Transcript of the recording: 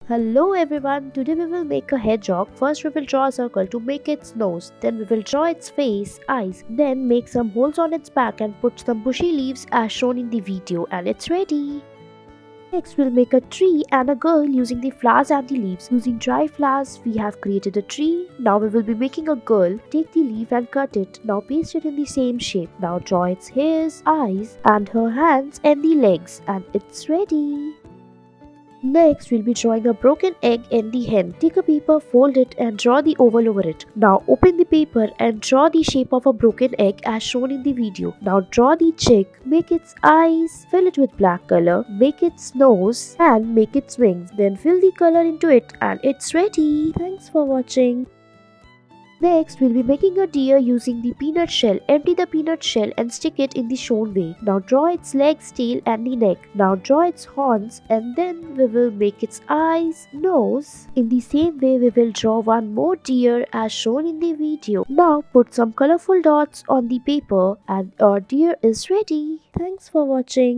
Hello everyone, today we will make a hedgehog. First we will draw a circle to make its nose, then we will draw its face, eyes, then make some holes on its back and put some bushy leaves as shown in the video and it's ready. Next we'll make a tree and a girl using the flowers and the leaves. Using dry flowers we have created a tree. Now we will be making a girl. Take the leaf and cut it. Now paste it in the same shape. Now draw its hairs, eyes and her hands and the legs and it's ready. Next, we'll be drawing a broken egg in the hen. Take a paper, fold it and draw the oval over it. Now open the paper and draw the shape of a broken egg as shown in the video. Now draw the chick, make its eyes, fill it with black color, make its nose and make its wings. Then fill the color into it and it's ready. Thanks for watching. Next, we'll be making a deer using the peanut shell. Empty the peanut shell and stick it in the shown way. Now draw its legs, tail and the neck. Now draw its horns and then we will make its eyes, nose. In the same way, we will draw one more deer as shown in the video. Now put some colorful dots on the paper and our deer is ready. Thanks for watching.